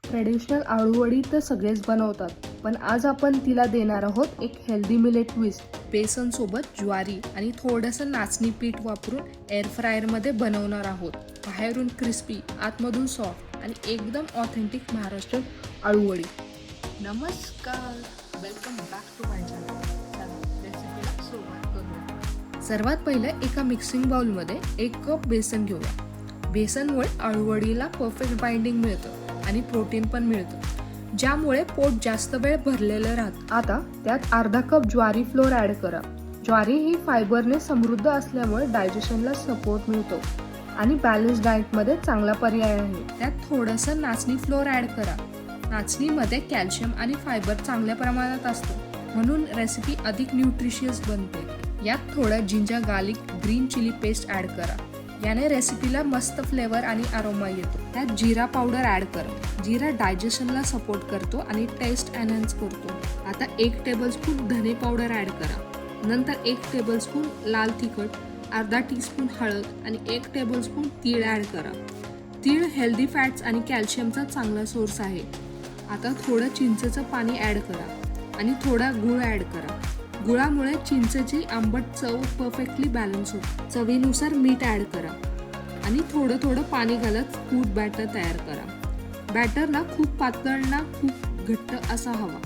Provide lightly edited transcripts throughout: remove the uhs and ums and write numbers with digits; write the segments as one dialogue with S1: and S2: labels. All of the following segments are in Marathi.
S1: ट्रेडिशनल आळूवडी तर सगळेच बनवतात, पण आज आपण तिला देणार आहोत एक हेल्दी मिलेट ट्विस्ट. बेसन सोबत ज्वारी आणि थोडंसं नाचणी पीठ वापरून एअर फ्रायरमध्ये बनवणार आहोत. बाहेरून क्रिस्पी, आतमधून सॉफ्ट आणि एकदम ऑथेंटिक महाराष्ट्रीयन आळूवडी.
S2: नमस्कार, welcome back to my channel. रेसिपीला सुरुवात करूया.
S1: सर्वात पहिलं एका मिक्सिंग बाउलमध्ये 1 कप बेसन घेऊया. बेसनमुळे आळूवडीला परफेक्ट बाइंडिंग मिळतं आणि प्रोटीन पण मिळतं, ज्यामुळे पोट जास्त वेळ भरलेलं राहतं. आता त्यात अर्धा कप ज्वारी फ्लोअर ॲड करा. ज्वारी ही फायबरने समृद्ध असल्यामुळे डायजेशनला सपोर्ट मिळतो आणि बॅलन्स डाएटमध्ये चांगला पर्याय आहे. त्यात थोडंसं नाचणी फ्लोअर ॲड करा. नाचणीमध्ये कॅल्शियम आणि फायबर चांगल्या प्रमाणात असतं, म्हणून रेसिपी अधिक न्यूट्रिशियस बनते. यात थोडं ginger garlic green chilli paste add करा. याने रेसिपीला मस्त फ्लेवर आणि अरोमा येतो. त्यात जिरा पावडर ॲड करा. जिरा डायजेशनला सपोर्ट करतो आणि टेस्ट एनहान्स करतो. आता 1 टेबलस्पून धने पावडर ॲड करा. नंतर 1 टेबलस्पून लाल तिखट, अर्धा टीस्पून हळद आणि 1 टेबलस्पून तीळ ॲड करा. तीळ हेल्दी फॅट्स आणि कॅल्शियमचा चांगला सोर्स आहे. आता थोडं चिंचेचं पाणी ॲड करा आणि थोडा गूळ ॲड करा. गुळामुळे चिंचेची आंबट चव परफेक्टली बॅलन्स होते. चवीनुसार मीठ ॲड करा आणि थोडं थोडं पाणी घालत फूड बॅटर तयार करा. बॅटर ना खूप पातळ ना खूप घट्ट असा हवा.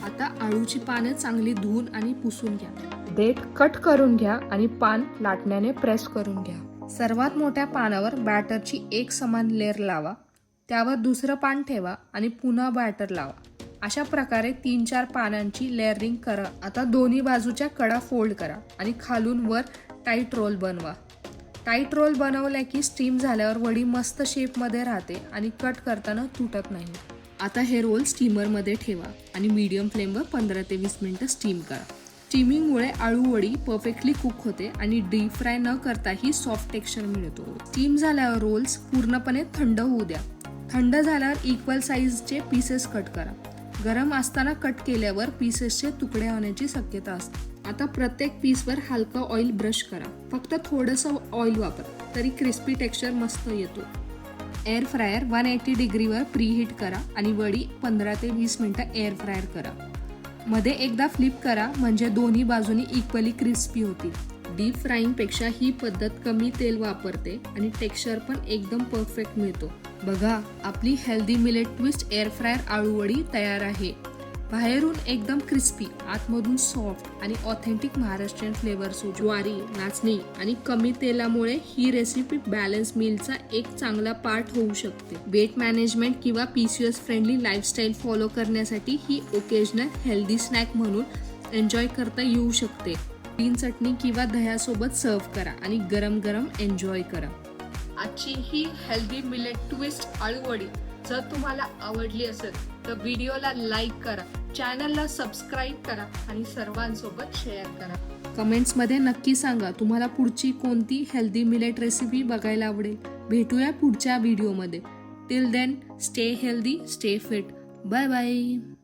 S1: आता आळूची पाने चांगली धुवून आणि पुसून घ्या. देठ कट करून घ्या आणि पान लाटण्याने प्रेस करून घ्या. सर्वात मोठ्या पानावर बॅटरची एक समान लेअर लावा. त्यावर दुसरं पान ठेवा आणि पुन्हा बॅटर लावा. अशा प्रकारे 3-4 पानांची लेअरिंग करा. आता दोन्ही बाजूच्या कडा फोल्ड करा आणि खालून वर टाईट रोल बनवा. टाईट रोल बनवल्या की स्टीम झाल्यावर वडी मस्त शेपमध्ये राहते आणि कट करताना तुटत नाही. आता हे रोल स्टीमरमध्ये ठेवा आणि मीडियम फ्लेमवर 15 ते 20 मिनिटं स्टीम करा. स्टीमिंगमुळे आळूवडी परफेक्टली कुक होते आणि डीप फ्राय न करताही सॉफ्ट टेक्स्चर मिळतो. स्टीम झाल्यावर रोल्स पूर्णपणे थंड होऊ द्या. थंड झाल्यावर इक्वल साईजचे पीसेस कट करा. गरम असताना कट केल्यावर पीसेसचे तुकडे होण्याची शक्यता असते. आता प्रत्येक पीसवर हलका ऑइल ब्रश करा. फक्त थोडंसं ऑइल वापर, तरी क्रिस्पी टेक्स्चर मस्त येतो. एअर फ्रायर 180 डिग्रीवर प्रीहीट करा आणि वडी 15 ते 20 मिनिटं एअर फ्रायर करा. मध्ये एकदा फ्लिप करा, म्हणजे दोन्ही बाजूनी इक्वली क्रिस्पी होतील. डीप फ्राईंगपेक्षा ही पद्धत कमी तेल वापरते आणि टेक्स्चर पण एकदम परफेक्ट मिळतो. बघा, आपली healthy millet twist air fryer aluvadi तयार आहे. बाहेरून एकदम क्रिस्पी, आतमधून सॉफ्ट आणि ऑथेंटिक महाराष्ट्रीयन फ्लेवर्स. ज्वारी, नाचणी आणि कमी तेलामुळे ही रेसिपी बॅलन्स मीलचा एक चांगला पार्ट होऊ शकते. वेट मॅनेजमेंट किंवा PCOS फ्रेंडली लाईफस्टाईल फॉलो करण्यासाठी ही ओकेजनल हेल्दी स्नॅक म्हणून एन्जॉय करता येऊ शकते. ग्रीन चटणी किंवा दह्यासोबत सर्व करा आणि गरम गरम एन्जॉय करा.
S2: आजची ही हेल्दी मिलेट ट्विस्ट आळूवडी जर तुम्हाला आवडली असेल तर व्हिडिओला लाईक करा, चॅनलला सबस्क्राईब करा आणि सर्वांसोबत शेअर करा.
S1: कमेंट्समध्ये नक्की सांगा तुम्हाला पुढची कोणती हेल्दी मिलेट रेसिपी बघायला आवडेल. भेटूया पुढच्या व्हिडिओमध्ये. Till then, stay healthy, stay fit. Bye bye.